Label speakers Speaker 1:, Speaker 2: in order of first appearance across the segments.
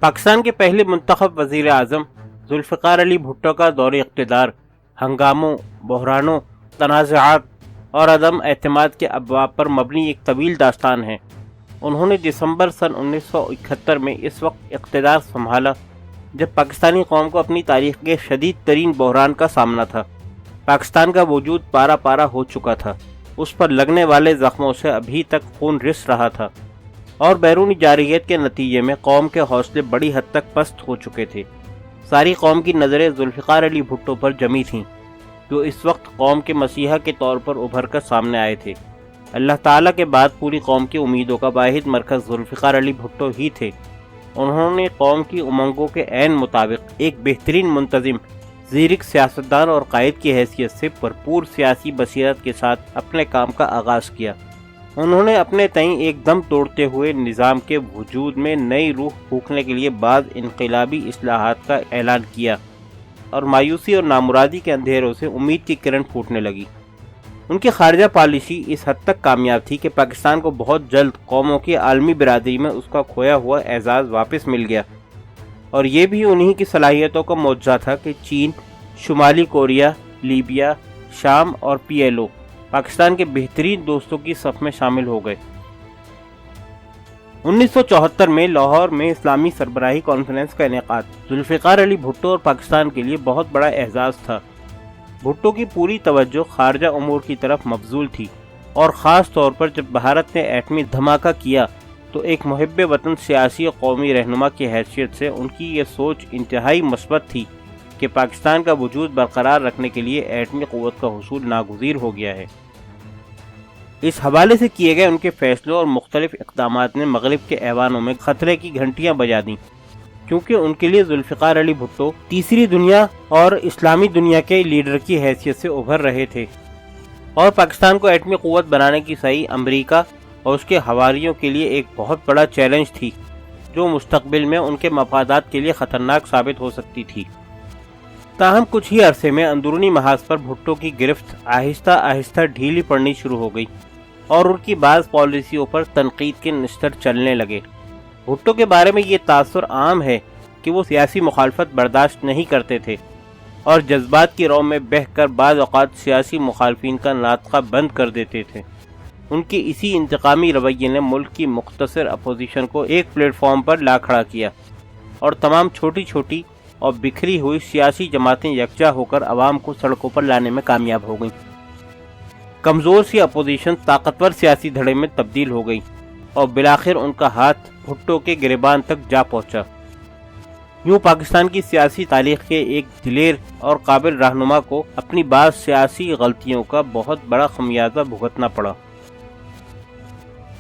Speaker 1: پاکستان کے پہلے منتخب وزیر اعظم ذوالفقار علی بھٹو کا دور اقتدار ہنگاموں، بحرانوں، تنازعات اور عدم اعتماد کے ابواب پر مبنی ایک طویل داستان ہے۔ انہوں نے دسمبر سن 1971 میں اس وقت اقتدار سنبھالا جب پاکستانی قوم کو اپنی تاریخ کے شدید ترین بحران کا سامنا تھا۔ پاکستان کا وجود پارا پارا ہو چکا تھا، اس پر لگنے والے زخموں سے ابھی تک خون رس رہا تھا، اور بیرونی جارحیت کے نتیجے میں قوم کے حوصلے بڑی حد تک پست ہو چکے تھے۔ ساری قوم کی نظریں ذوالفقار علی بھٹو پر جمی تھیں، جو اس وقت قوم کے مسیحا کے طور پر ابھر کر سامنے آئے تھے۔ اللہ تعالیٰ کے بعد پوری قوم کی امیدوں کا واحد مرکز ذوالفقار علی بھٹو ہی تھے۔ انہوں نے قوم کی امنگوں کے عین مطابق ایک بہترین منتظم، زیرک سیاستدان اور قائد کی حیثیت سے بھرپور سیاسی بصیرت کے ساتھ اپنے کام کا آغاز کیا۔ انہوں نے اپنے تئیں ایک دم توڑتے ہوئے نظام کے وجود میں نئی روح پھونکنے کے لیے بعض انقلابی اصلاحات کا اعلان کیا، اور مایوسی اور نامرادی کے اندھیروں سے امید کی کرن پھوٹنے لگی۔ ان کی خارجہ پالیسی اس حد تک کامیاب تھی کہ پاکستان کو بہت جلد قوموں کی عالمی برادری میں اس کا کھویا ہوا اعزاز واپس مل گیا، اور یہ بھی انہی کی صلاحیتوں کا معجزہ تھا کہ چین، شمالی کوریا، لیبیا، شام اور PLO پاکستان کے بہترین دوستوں کی صف میں شامل ہو گئے۔ 1974 میں لاہور میں اسلامی سربراہی کانفرنس کا انعقاد ذوالفقار علی بھٹو اور پاکستان کے لیے بہت بڑا اعزاز تھا۔ بھٹو کی پوری توجہ خارجہ امور کی طرف مبذول تھی، اور خاص طور پر جب بھارت نے ایٹمی دھماکہ کیا تو ایک محب وطن سیاسی و قومی رہنما کی حیثیت سے ان کی یہ سوچ انتہائی مثبت تھی کہ پاکستان کا وجود برقرار رکھنے کے لیے ایٹمی قوت کا حصول ناگزیر ہو گیا ہے۔ اس حوالے سے کیے گئے ان کے فیصلوں اور مختلف اقدامات نے مغرب کے ایوانوں میں خطرے کی گھنٹیاں بجا دیں، کیونکہ ان کے لیے ذوالفقار علی بھٹو تیسری دنیا اور اسلامی دنیا کے لیڈر کی حیثیت سے ابھر رہے تھے، اور پاکستان کو ایٹمی قوت بنانے کی صحیح امریکہ اور اس کے حواریوں کے لیے ایک بہت بڑا چیلنج تھی، جو مستقبل میں ان کے مفادات کے لیے خطرناک ثابت ہو سکتی تھی۔ تاہم کچھ ہی عرصے میں اندرونی محاذ پر بھٹو کی گرفت آہستہ آہستہ ڈھیلی پڑنی شروع ہو گئی، اور ان کی بعض پالیسیوں پر تنقید کے نشتر چلنے لگے۔ بھٹو کے بارے میں یہ تاثر عام ہے کہ وہ سیاسی مخالفت برداشت نہیں کرتے تھے، اور جذبات کی رو میں بہہ کر بعض اوقات سیاسی مخالفین کا ناطقہ بند کر دیتے تھے۔ ان کی اسی انتقامی رویے نے ملک کی مختصر اپوزیشن کو ایک پلیٹ فارم پر لا کھڑا کیا، اور تمام چھوٹی چھوٹی اور بکھری ہوئی سیاسی جماعتیں یکجا ہو کر عوام کو سڑکوں پر لانے میں کامیاب ہو گئیں۔ کمزور سی اپوزیشن طاقتور سیاسی دھڑے میں تبدیل ہو گئی، اور بالآخر ان کا ہاتھ بھٹو کے گریبان تک جا پہنچا۔ یوں پاکستان کی سیاسی تاریخ کے ایک دلیر اور قابل رہنما کو اپنی بعض سیاسی غلطیوں کا بہت بڑا خمیازہ بھگتنا پڑا۔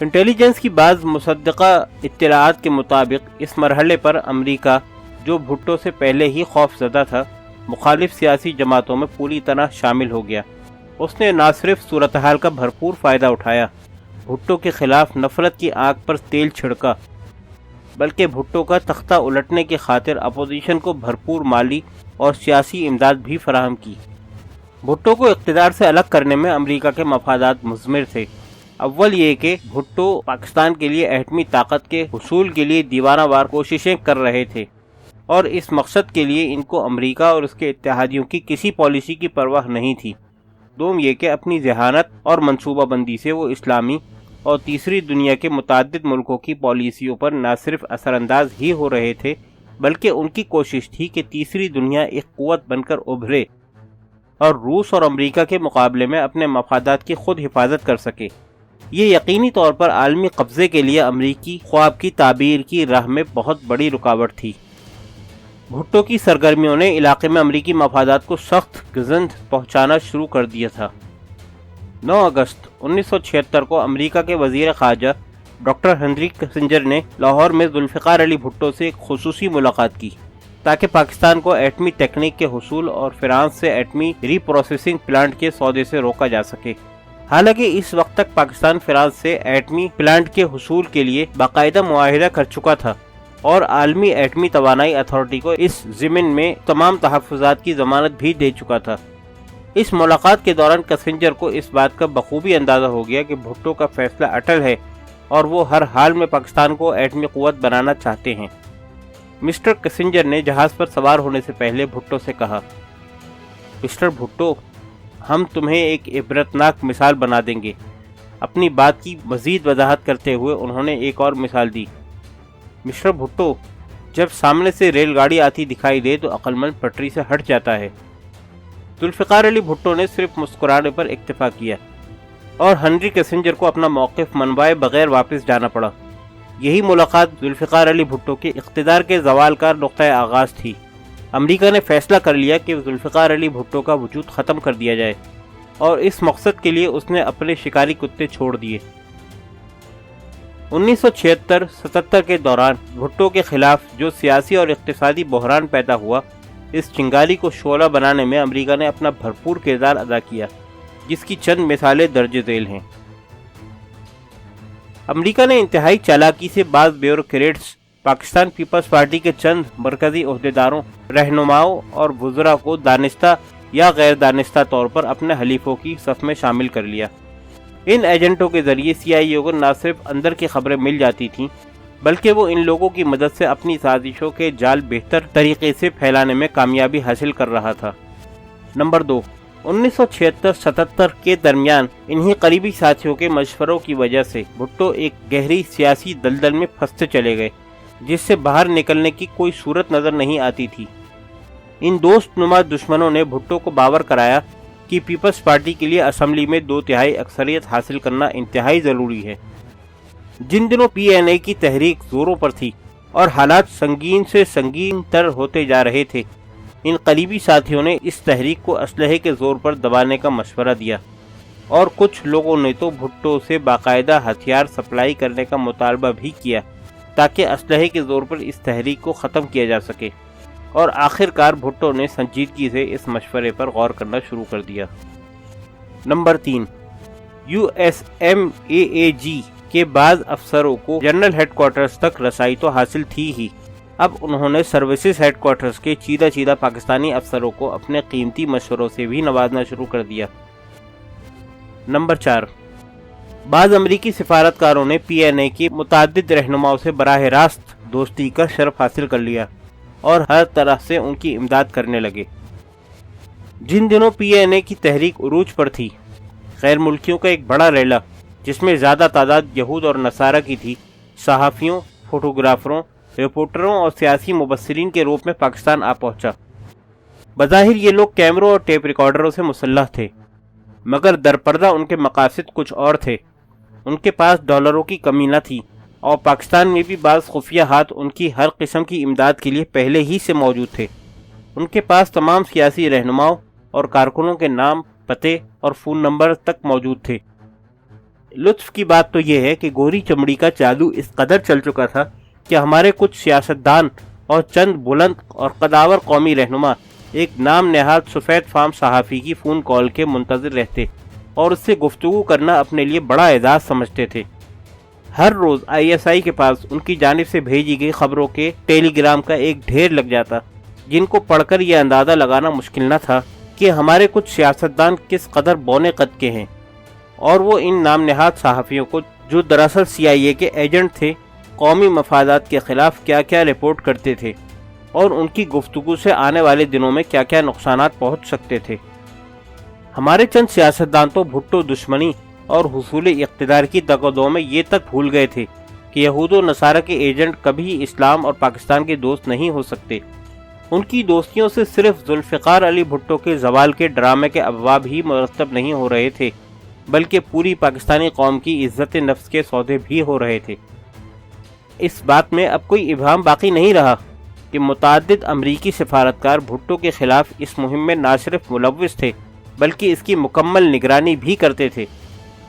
Speaker 1: انٹیلیجنس کی بعض مصدقہ اطلاعات کے مطابق اس مرحلے پر امریکہ، جو بھٹو سے پہلے ہی خوف زدہ تھا، مخالف سیاسی جماعتوں میں پوری طرح شامل ہو گیا۔ اس نے نہ صرف صورتحال کا بھرپور فائدہ اٹھایا، بھٹو کے خلاف نفرت کی آگ پر تیل چھڑکا، بلکہ بھٹو کا تختہ الٹنے کی خاطر اپوزیشن کو بھرپور مالی اور سیاسی امداد بھی فراہم کی۔ بھٹو کو اقتدار سے الگ کرنے میں امریکہ کے مفادات مضمر تھے۔ اول یہ کہ بھٹو پاکستان کے لیے ایٹمی طاقت کے حصول کے لیے دیوانہ وار کوششیں کر رہے تھے، اور اس مقصد کے لیے ان کو امریکہ اور اس کے اتحادیوں کی کسی پالیسی کی پرواہ نہیں تھی۔ دوم یہ کہ اپنی ذہانت اور منصوبہ بندی سے وہ اسلامی اور تیسری دنیا کے متعدد ملکوں کی پالیسیوں پر نہ صرف اثر انداز ہی ہو رہے تھے، بلکہ ان کی کوشش تھی کہ تیسری دنیا ایک قوت بن کر ابھرے اور روس اور امریکہ کے مقابلے میں اپنے مفادات کی خود حفاظت کر سکے۔ یہ یقینی طور پر عالمی قبضے کے لیے امریکی خواب کی تعبیر کی راہ میں بہت بڑی رکاوٹ تھی۔ بھٹو کی سرگرمیوں نے علاقے میں امریکی مفادات کو سخت گزند پہنچانا شروع کر دیا تھا۔ 9 اگست 1976 کو امریکہ کے وزیر خارجہ ڈاکٹر ہنری کسنجر نے لاہور میں ذوالفقار علی بھٹو سے ایک خصوصی ملاقات کی، تاکہ پاکستان کو ایٹمی تکنیک کے حصول اور فرانس سے ایٹمی ری پروسیسنگ پلانٹ کے سودے سے روکا جا سکے۔ حالانکہ اس وقت تک پاکستان فرانس سے ایٹمی پلانٹ کے حصول کے لیے باقاعدہ معاہدہ کر چکا تھا، اور عالمی ایٹمی توانائی اتھارٹی کو اس ضمن میں تمام تحفظات کی ضمانت بھی دے چکا تھا۔ اس ملاقات کے دوران کسنجر کو اس بات کا بخوبی اندازہ ہو گیا کہ بھٹو کا فیصلہ اٹل ہے، اور وہ ہر حال میں پاکستان کو ایٹمی قوت بنانا چاہتے ہیں۔ مسٹر کسنجر نے جہاز پر سوار ہونے سے پہلے بھٹو سے کہا، مسٹر بھٹو، ہم تمہیں ایک عبرتناک مثال بنا دیں گے۔ اپنی بات کی مزید وضاحت کرتے ہوئے انہوں نے ایک اور مثال دی، مسٹر بھٹو، جب سامنے سے ریل گاڑی آتی دکھائی دے تو عقل مند پٹری سے ہٹ جاتا ہے۔ ذوالفقار علی بھٹو نے صرف مسکرانے پر اکتفا کیا اور ہنری کسنجر کو اپنا موقف منوائے بغیر واپس جانا پڑا۔ یہی ملاقات ذوالفقار علی بھٹو کے اقتدار کے زوال کا نقطۂ آغاز تھی۔ امریکہ نے فیصلہ کر لیا کہ ذوالفقار علی بھٹو کا وجود ختم کر دیا جائے، اور اس مقصد کے لیے اس نے اپنے شکاری کتے چھوڑ دیے۔ 1976-77 کے دوران بھٹو کے خلاف جو سیاسی اور اقتصادی بحران پیدا ہوا، اس چنگاری کو شعلہ بنانے میں امریکہ نے اپنا بھرپور کردار ادا کیا، جس کی چند مثالیں درج ذیل ہیں۔ امریکہ نے انتہائی چالاکی سے بعض بیوروکریٹس، پاکستان پیپلز پارٹی کے چند مرکزی عہدیداروں، رہنماؤں اور وزراء کو دانستہ یا غیر دانستہ طور پر اپنے حلیفوں کی صف میں شامل کر لیا۔ ان ایجنٹوں کے ذریعے CIA کو نہ صرف اندر کی خبریں مل جاتی تھیں، بلکہ وہ ان لوگوں کی مدد سے اپنی سازشوں کے جال بہتر طریقے سے پھیلانے میں کامیابی حاصل کر رہا تھا۔ نمبر 2، 1976-77 کے درمیان انہی قریبی ساتھیوں کے مشوروں کی وجہ سے بھٹو ایک گہری سیاسی دلدل میں پھنستے چلے گئے، جس سے باہر نکلنے کی کوئی صورت نظر نہیں آتی تھی۔ ان دوست نما دشمنوں نے بھٹو کو باور کرایا کہ پیپلز پارٹی کے لیے اسمبلی میں 2/3 اکثریت حاصل کرنا انتہائی ضروری ہے۔ جن دنوں PNA کی تحریک زوروں پر تھی اور حالات سنگین سے سنگین تر ہوتے جا رہے تھے، ان قریبی ساتھیوں نے اس تحریک کو اسلحے کے زور پر دبانے کا مشورہ دیا، اور کچھ لوگوں نے تو بھٹو سے باقاعدہ ہتھیار سپلائی کرنے کا مطالبہ بھی کیا تاکہ اسلحے کے زور پر اس تحریک کو ختم کیا جا سکے، اور آخر کار بھٹو نے سنجیدگی سے اس مشورے پر غور کرنا شروع کر دیا۔ نمبر 3، USMAAG کے بعض افسروں کو جنرل ہیڈ کوارٹرز تک رسائی تو حاصل تھی ہی، اب انہوں نے سروسز ہیڈ کوارٹرز کے چیدہ پاکستانی افسروں کو اپنے قیمتی مشوروں سے بھی نوازنا شروع کر دیا۔ نمبر 4، بعض امریکی سفارتکاروں نے PNA کے متعدد رہنماؤں سے براہ راست دوستی کا شرف حاصل کر لیا اور ہر طرح سے ان کی امداد کرنے لگے۔ جن دنوں PNA کی تحریک عروج پر تھی، غیر ملکیوں کا ایک بڑا ریلا، جس میں زیادہ تعداد یہود اور نصارہ کی تھی، صحافیوں، فوٹوگرافروں، رپورٹروں اور سیاسی مبصرین کے روپ میں پاکستان آ پہنچا۔ بظاہر یہ لوگ کیمروں اور ٹیپ ریکارڈروں سے مسلح تھے، مگر درپردہ ان کے مقاصد کچھ اور تھے۔ ان کے پاس ڈالروں کی کمی نہ تھی، اور پاکستان میں بھی بعض خفیہ ہاتھ ان کی ہر قسم کی امداد کے لیے پہلے ہی سے موجود تھے۔ ان کے پاس تمام سیاسی رہنماؤں اور کارکنوں کے نام، پتے اور فون نمبر تک موجود تھے۔ لطف کی بات تو یہ ہے کہ گوری چمڑی کا جادو اس قدر چل چکا تھا کہ ہمارے کچھ سیاستدان اور چند بلند اور قداور قومی رہنما ایک نام نہاد سفید فام صحافی کی فون کال کے منتظر رہتے اور اس سے گفتگو کرنا اپنے لیے بڑا اعزاز سمجھتے تھے۔ ہر روز ISI کے پاس ان کی جانب سے بھیجی گئی خبروں کے ٹیلی گرام کا ایک ڈھیر لگ جاتا، جن کو پڑھ کر یہ اندازہ لگانا مشکل نہ تھا کہ ہمارے کچھ سیاستدان کس قدر بونے قد کے ہیں، اور وہ ان نام نہاد صحافیوں کو، جو دراصل CIA کے ایجنٹ تھے، قومی مفادات کے خلاف کیا کیا رپورٹ کرتے تھے، اور ان کی گفتگو سے آنے والے دنوں میں کیا کیا نقصانات پہنچ سکتے تھے۔ ہمارے چند سیاستدان تو بھٹو دشمنی اور حصول اقتدار کی دغدغوں میں یہ تک بھول گئے تھے کہ یہود و نصارہ کے ایجنٹ کبھی اسلام اور پاکستان کے دوست نہیں ہو سکتے۔ ان کی دوستیوں سے صرف ذوالفقار علی بھٹو کے زوال کے ڈرامے کے ابواب ہی مرتب نہیں ہو رہے تھے، بلکہ پوری پاکستانی قوم کی عزت نفس کے سودے بھی ہو رہے تھے۔ اس بات میں اب کوئی ابہام باقی نہیں رہا کہ متعدد امریکی سفارتکار بھٹو کے خلاف اس مہم میں نہ صرف ملوث تھے بلکہ اس کی مکمل نگرانی بھی کرتے تھے۔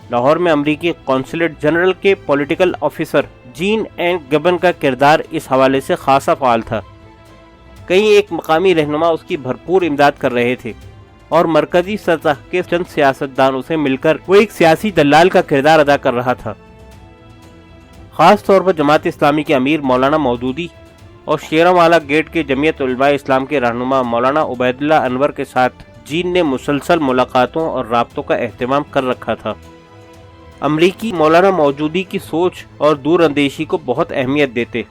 Speaker 1: لاہور میں امریکی قونصلیٹ جنرل کے پولیٹیکل آفیسر جین این گبن کا کردار اس حوالے سے خاصا فعال تھا۔ کئی ایک مقامی رہنما اس کی بھرپور امداد کر رہے تھے، اور مرکزی سطح کے چند سیاستدانوں سے مل کر وہ ایک سیاسی دلال کا کردار ادا کر رہا تھا۔ خاص طور پر جماعت اسلامی کے امیر مولانا مودودی اور شیرامالا گیٹ کے جمعیت علماء اسلام کے رہنما مولانا عبید اللہ انور کے ساتھ جین نے مسلسل ملاقاتوں اور رابطوں کا اہتمام کر رکھا تھا۔ امریکی مولانا مودودی کی سوچ اور دور اندیشی کو بہت اہمیت دیتے،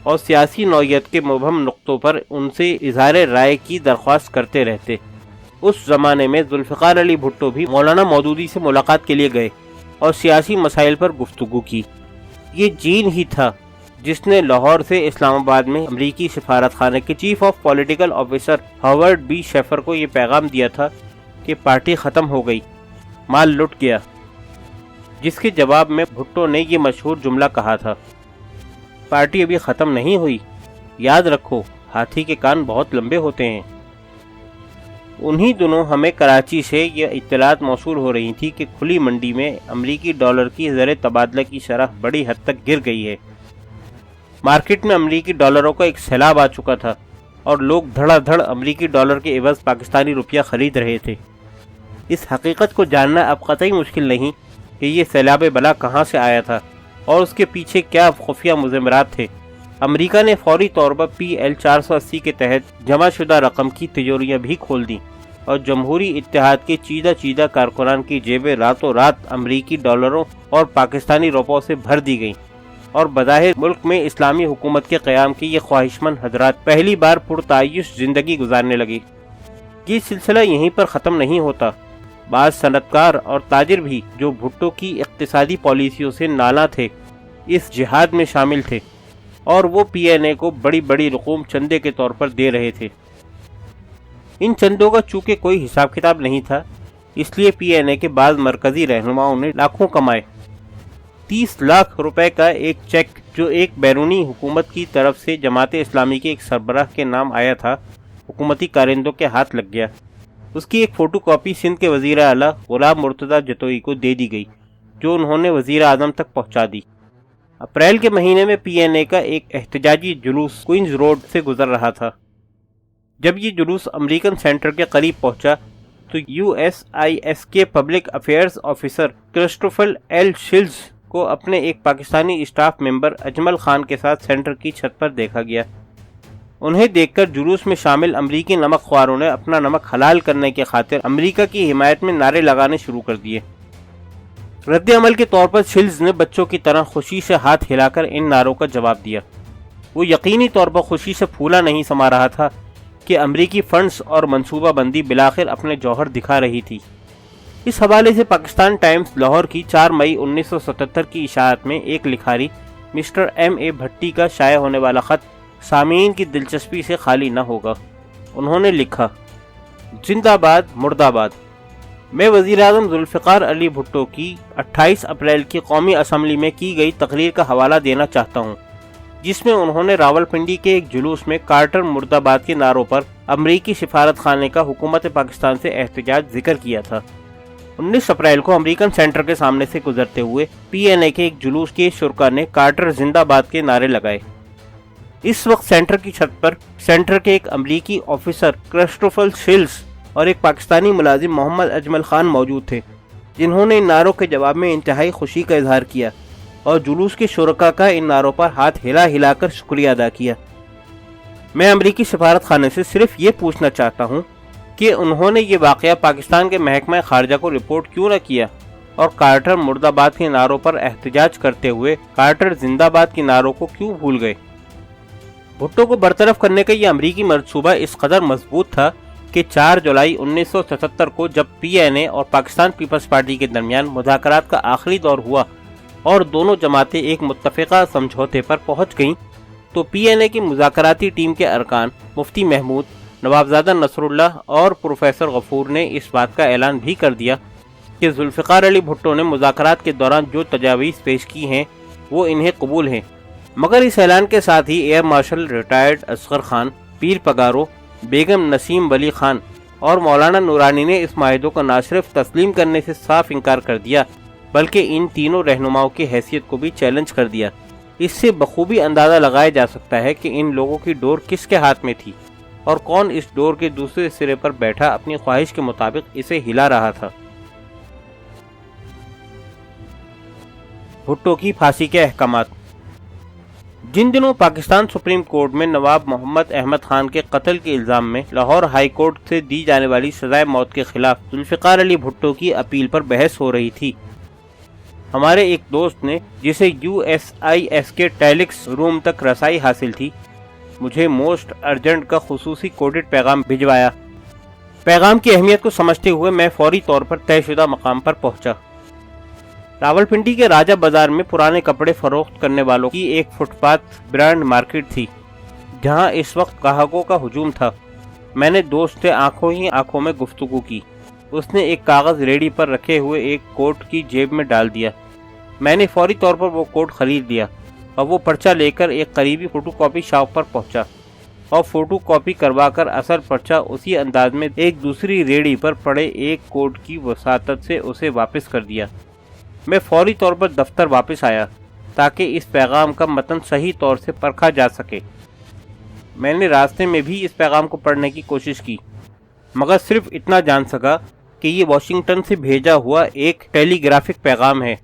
Speaker 1: اور سیاسی نوعیت کے مبہم نقطوں پر ان سے اظہار رائے کی درخواست کرتے رہتے۔ اس زمانے میں ذوالفقار علی بھٹو بھی مولانا مودودی سے ملاقات کے لیے گئے اور سیاسی مسائل پر گفتگو کی۔ یہ جین ہی تھا جس نے لاہور سے اسلام آباد میں امریکی سفارت خانے کے chief of political officer Howard B Schaffer کو یہ پیغام دیا تھا کہ پارٹی ختم ہو گئی، مال لٹ گیا، جس کے جواب میں بھٹو نے یہ مشہور جملہ کہا تھا، پارٹی ابھی ختم نہیں ہوئی، یاد رکھو ہاتھی کے کان بہت لمبے ہوتے ہیں۔ انہی دنوں ہمیں کراچی سے یہ اطلاعات موصول ہو رہی تھی کہ کھلی منڈی میں امریکی ڈالر کی زر تبادلہ کی شرح بڑی حد تک گر گئی ہے۔ مارکیٹ میں امریکی ڈالروں کا ایک سیلاب آ چکا تھا اور لوگ دھڑا دھڑ امریکی ڈالر کے عوض پاکستانی روپیہ خرید رہے تھے۔ اس حقیقت کو جاننا اب قطعی مشکل نہیں کہ یہ سیلاب بلا کہاں سے آیا تھا اور اس کے پیچھے کیا خفیہ مضمرات تھے۔ امریکہ نے فوری طور پر PL 480 کے تحت جمع شدہ رقم کی تجوریاں بھی کھول دیں اور جمہوری اتحاد کے چیدہ کارکنان کی جیبیں راتوں رات امریکی ڈالروں اور پاکستانی روپوں سے بھر دی گئیں، اور بظاہر ملک میں اسلامی حکومت کے قیام کے یہ خواہشمند حضرات پہلی بار پرتعیش زندگی گزارنے لگے۔ یہ سلسلہ یہیں پر ختم نہیں ہوتا۔ بعض صنعتکار اور تاجر بھی جو بھٹو کی اقتصادی پالیسیوں سے نالاں تھے اس جہاد میں شامل تھے، اور وہ PNA کو بڑی بڑی رقوم چندے کے طور پر دے رہے تھے۔ ان چندوں کا چونکہ کوئی حساب کتاب نہیں تھا، اس لیے PNA کے بعض مرکزی رہنماؤں نے لاکھوں کمائے۔ 30 لاکھ روپے کا ایک چیک جو ایک بیرونی حکومت کی طرف سے جماعت اسلامی کے ایک سربراہ کے نام آیا تھا، حکومتی کارندوں کے ہاتھ لگ گیا۔ اس کی ایک فوٹو کاپی سندھ کے وزیر اعلیٰ غلام مرتضیٰ جتوئی کو دے دی گئی، جو انہوں نے وزیر اعظم تک پہنچا دی۔ اپریل کے مہینے میں PNA کا ایک احتجاجی جلوس کوئنز روڈ سے گزر رہا تھا۔ جب یہ جلوس امریکن سینٹر کے قریب پہنچا تو USIS کے public affairs officer Christopher L Schulz کو اپنے ایک پاکستانی اسٹاف ممبر اجمل خان کے ساتھ سینٹر کی چھت پر دیکھا گیا۔ انہیں دیکھ کر جلوس میں شامل امریکی نمک خواروں نے اپنا نمک حلال کرنے کی خاطر امریکہ کی حمایت میں نعرے لگانے شروع کر دیے۔ رد عمل کے طور پر شلز نے بچوں کی طرح خوشی سے ہاتھ ہلا کر ان نعروں کا جواب دیا۔ وہ یقینی طور پر خوشی سے پھولا نہیں سما رہا تھا کہ امریکی فنڈز اور منصوبہ بندی بلاخر اپنے جوہر دکھا رہی تھی۔ اس حوالے سے پاکستان ٹائمز لاہور کی 4 مئی 1977 کی اشاعت میں ایک لکھاری مسٹر M.A. بھٹی کا شائع ہونے والا خط سامعین کی دلچسپی سے خالی نہ ہوگا۔ انہوں نے لکھا، زندہ باد مرد آباد۔ میں وزیر اعظم ذوالفقار علی بھٹو کی 28 اپریل کی قومی اسمبلی میں کی گئی تقریر کا حوالہ دینا چاہتا ہوں، جس میں انہوں نے راولپنڈی کے ایک جلوس میں کارٹر مرد آباد کے نعروں پر امریکی سفارت خانے کا حکومت پاکستان سے احتجاج ذکر کیا تھا۔ 19 اپریل کو امریکن سینٹر کے سامنے سے گزرتے ہوئے PNA کے ایک جلوس کے شرکاء نے کارٹر زندہ باد کے نعرے لگائے۔ اس وقت سینٹر کی چھت پر سینٹر کے ایک امریکی آفیسر کرسٹوفر شلز اور ایک پاکستانی ملازم محمد اجمل خان موجود تھے، جنہوں نے ان نعروں کے جواب میں انتہائی خوشی کا اظہار کیا اور جلوس کے شرکاء کا ان نعروں پر ہاتھ ہلا ہلا کر شکریہ ادا کیا۔ میں امریکی سفارت خانے سے صرف یہ پوچھنا چاہتا ہوں کہ انہوں نے یہ واقعہ پاکستان کے محکمہ خارجہ کو رپورٹ کیوں نہ کیا اور کارٹر مرد آباد کے نعروں پر احتجاج کرتے ہوئے کارٹر زندہ باد کے نعروں کو کیوں بھول گئے۔ بھٹو کو برطرف کرنے کا یہ امریکی منصوبہ اس قدر مضبوط تھا کہ 4 جولائی 1977 کو جب PNA اور پاکستان پیپلز پارٹی کے درمیان مذاکرات کا آخری دور ہوا اور دونوں جماعتیں ایک متفقہ سمجھوتے پر پہنچ گئیں، تو PNA کی مذاکراتی ٹیم کے ارکان مفتی محمود، نوابزادہ نصر اللہ اور پروفیسر غفور نے اس بات کا اعلان بھی کر دیا کہ ذوالفقار علی بھٹو نے مذاکرات کے دوران جو تجاویز پیش کی ہیں وہ انہیں قبول ہیں، مگر اس اعلان کے ساتھ ہی air marshal retired Asghar Khan, Pir Pagaro, Begum Nasim ولی خان اور مولانا نورانی نے اس معاہدوں کا نہ صرف تسلیم کرنے سے صاف انکار کر دیا بلکہ ان تینوں رہنماؤں کی حیثیت کو بھی چیلنج کر دیا۔ اس سے بخوبی اندازہ لگایا جا سکتا ہے کہ ان لوگوں کی ڈور کس کے ہاتھ میں تھی اور کون اس ڈور کے دوسرے سرے پر بیٹھا اپنی خواہش کے مطابق اسے ہلا رہا تھا۔ بھٹو کی پھانسی کے احکامات۔ جن دنوں پاکستان سپریم کورٹ میں نواب محمد احمد خان کے قتل کے الزام میں لاہور ہائی کورٹ سے دی جانے والی سزائے موت کے خلاف ذوالفقار علی بھٹو کی اپیل پر بحث ہو رہی تھی، ہمارے ایک دوست نے، جسے USIS کے ٹیلکس روم تک رسائی حاصل تھی، مجھے موسٹ ارجنٹ کا خصوصی کوڈڈ پیغام بھجوایا۔ پیغام کی اہمیت کو سمجھتے ہوئے میں فوری طور پر طے شدہ مقام پر پہنچا۔ راولپنڈی کے راجہ بازار میں پرانے کپڑے فروخت کرنے والوں کی ایک فٹ پاتھ برانڈ مارکیٹ تھی، جہاں اس وقت گاہکوں کا ہجوم تھا۔ میں نے دوست سے آنکھوں ہی آنکھوں میں گفتگو کی۔ اس نے ایک کاغذ ریڑھی پر رکھے ہوئے ایک کوٹ کی جیب میں ڈال دیا۔ میں نے فوری طور پر وہ کوٹ خرید لیا اور وہ پرچہ لے کر ایک قریبی فوٹو کاپی شاپ پر پہنچا اور فوٹو کاپی کروا کر اصل پرچہ اسی انداز میں ایک دوسری ریڑھی پر پڑے ایک کوٹ کی وساطت سے اسے واپس کر دیا۔ میں فوری طور پر دفتر واپس آیا تاکہ اس پیغام کا متن صحیح طور سے پرکھا جا سکے۔ میں نے راستے میں بھی اس پیغام کو پڑھنے کی کوشش کی، مگر صرف اتنا جان سکا کہ یہ واشنگٹن سے بھیجا ہوا ایک ٹیلی گرافک پیغام ہے۔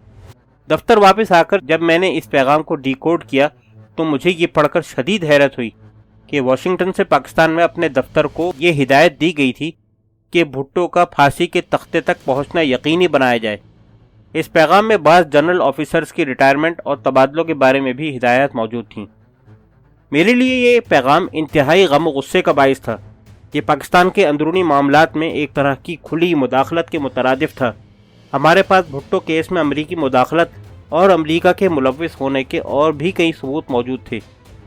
Speaker 1: دفتر واپس آ کر جب میں نے اس پیغام کو ڈیکوڈ کیا تو مجھے یہ پڑھ کر شدید حیرت ہوئی کہ واشنگٹن سے پاکستان میں اپنے دفتر کو یہ ہدایت دی گئی تھی کہ بھٹو کا پھانسی کے تختے تک پہنچنا یقینی بنایا جائے۔ اس پیغام میں بعض جنرل آفیسرز کی ریٹائرمنٹ اور تبادلوں کے بارے میں بھی ہدایات موجود تھیں۔ میرے لیے یہ پیغام انتہائی غم و غصے کا باعث تھا۔ یہ پاکستان کے اندرونی معاملات میں ایک طرح کی کھلی مداخلت کے مترادف تھا۔ ہمارے پاس بھٹو کیس میں امریکی مداخلت اور امریکہ کے ملوث ہونے کے اور بھی کئی ثبوت موجود تھے،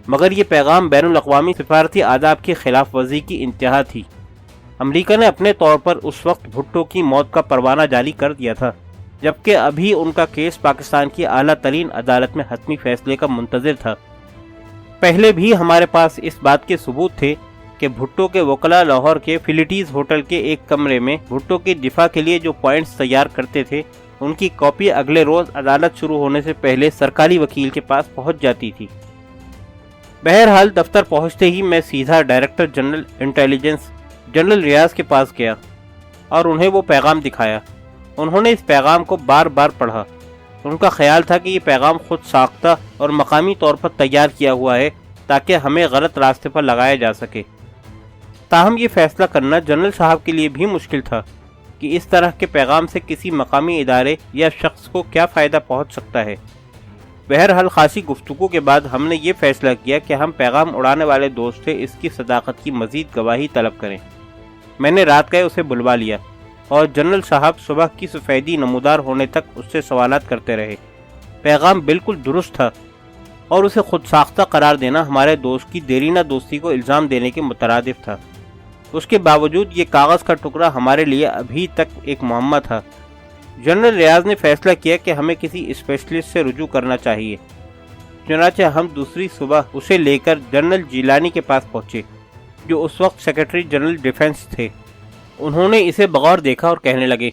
Speaker 1: مگر یہ پیغام بین الاقوامی سفارتی آداب کی خلاف ورزی کی انتہا تھی۔ امریکہ نے اپنے طور پر اس وقت بھٹو کی موت کا پروانہ جاری کر دیا تھا، جبکہ ابھی ان کا کیس پاکستان کی اعلیٰ ترین عدالت میں حتمی فیصلے کا منتظر تھا۔ پہلے بھی ہمارے پاس اس بات کے ثبوت تھے کہ بھٹو کے وکلاء لاہور کے فلیٹیز ہوٹل کے ایک کمرے میں بھٹو کے دفاع کے لیے جو پوائنٹس تیار کرتے تھے، ان کی کاپی اگلے روز عدالت شروع ہونے سے پہلے سرکاری وکیل کے پاس پہنچ جاتی تھی۔ بہرحال دفتر پہنچتے ہی میں سیدھا ڈائریکٹر جنرل انٹیلیجنس جنرل ریاض کے پاس گیا اور انہیں وہ پیغام دکھایا۔ انہوں نے اس پیغام کو بار بار پڑھا۔ ان کا خیال تھا کہ یہ پیغام خود ساختہ اور مقامی طور پر تیار کیا ہوا ہے تاکہ ہمیں غلط راستے پر لگایا جا سکے۔ تاہم یہ فیصلہ کرنا جنرل صاحب کے لیے بھی مشکل تھا کہ اس طرح کے پیغام سے کسی مقامی ادارے یا شخص کو کیا فائدہ پہنچ سکتا ہے۔ بہرحال خاصی گفتگو کے بعد ہم نے یہ فیصلہ کیا کہ ہم پیغام اڑانے والے دوست سے اس کی صداقت کی مزید گواہی طلب کریں۔ میں نے رات گئے اسے بلوا لیا اور جنرل صاحب صبح کی سفیدی نمودار ہونے تک اس سے سوالات کرتے رہے۔ پیغام بالکل درست تھا اور اسے خود ساختہ قرار دینا ہمارے دوست کی دیرینہ دوستی کو الزام دینے کے مترادف تھا۔ اس کے باوجود یہ کاغذ کا ٹکڑا ہمارے لیے ابھی تک ایک معمہ تھا۔ جنرل ریاض نے فیصلہ کیا کہ ہمیں کسی اسپیشلسٹ سے رجوع کرنا چاہیے۔ چنانچہ ہم دوسری صبح اسے لے کر جنرل جیلانی کے پاس پہنچے، جو اس وقت سیکرٹری جنرل ڈیفنس تھے۔ انہوں نے اسے بغور دیکھا اور کہنے لگے،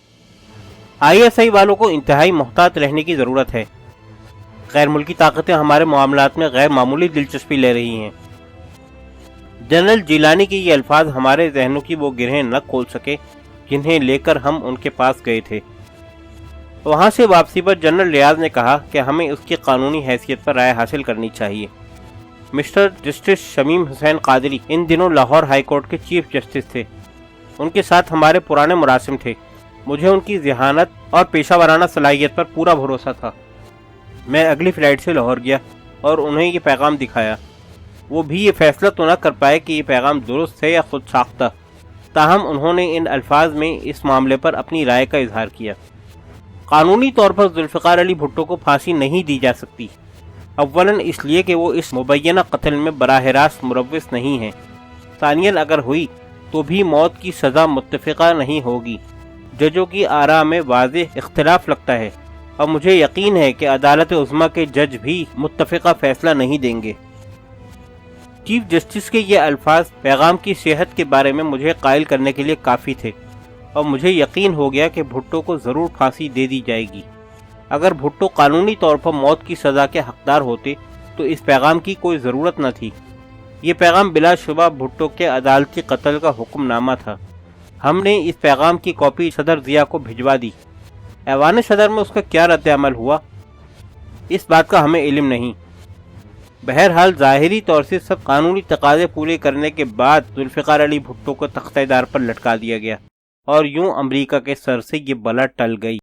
Speaker 1: ISI والوں کو انتہائی محتاط رہنے کی ضرورت ہے۔ غیر ملکی طاقتیں ہمارے معاملات میں غیر معمولی دلچسپی لے رہی ہیں۔ جنرل جیلانی کے یہ الفاظ ہمارے ذہنوں کی وہ گرہیں نہ کھول سکے جنہیں لے کر ہم ان کے پاس گئے تھے۔ وہاں سے واپسی پر جنرل ریاض نے کہا کہ ہمیں اس کی قانونی حیثیت پر رائے حاصل کرنی چاہیے۔ مسٹر جسٹس شمیم حسین قادری ان دنوں لاہور ہائی کورٹ کے چیف جسٹس تھے۔ ان کے ساتھ ہمارے پرانے مراسم تھے۔ مجھے ان کی ذہانت اور پیشہ ورانہ صلاحیت پر پورا بھروسہ تھا۔ میں اگلی فلائٹ سے لاہور گیا اور انہیں یہ پیغام دکھایا۔ وہ بھی یہ فیصلہ تو نہ کر پائے کہ یہ پیغام درست ہے یا خود ساختہ، تاہم انہوں نے ان الفاظ میں اس معاملے پر اپنی رائے کا اظہار کیا۔ قانونی طور پر ذوالفقار علی بھٹو کو پھانسی نہیں دی جا سکتی، اولاً اس لیے کہ وہ اس مبینہ قتل میں براہ راست ملوث نہیں ہیں، ثانیاً اگر ہوئی تو بھی موت کی سزا متفقہ نہیں ہوگی۔ ججوں کی آراء میں واضح اختلاف لگتا ہے اور مجھے یقین ہے کہ عدالت عظمیٰ کے جج بھی متفقہ فیصلہ نہیں دیں گے۔ چیف جسٹس کے یہ الفاظ پیغام کی صحت کے بارے میں مجھے قائل کرنے کے لیے کافی تھے اور مجھے یقین ہو گیا کہ بھٹو کو ضرور پھانسی دے دی جائے گی۔ اگر بھٹو قانونی طور پر موت کی سزا کے حقدار ہوتے تو اس پیغام کی کوئی ضرورت نہ تھی۔ یہ پیغام بلا شبہ بھٹو کے عدالتی قتل کا حکم نامہ تھا۔ ہم نے اس پیغام کی کاپی صدر ضیاء کو بھجوا دی۔ ایوان صدر میں اس کا کیا رد عمل ہوا، اس بات کا ہمیں علم نہیں۔ بہرحال ظاہری طور سے سب قانونی تقاضے پورے کرنے کے بعد ذوالفقار علی بھٹو کو تختہ دار پر لٹکا دیا گیا اور یوں امریکہ کے سر سے یہ بلا ٹل گئی۔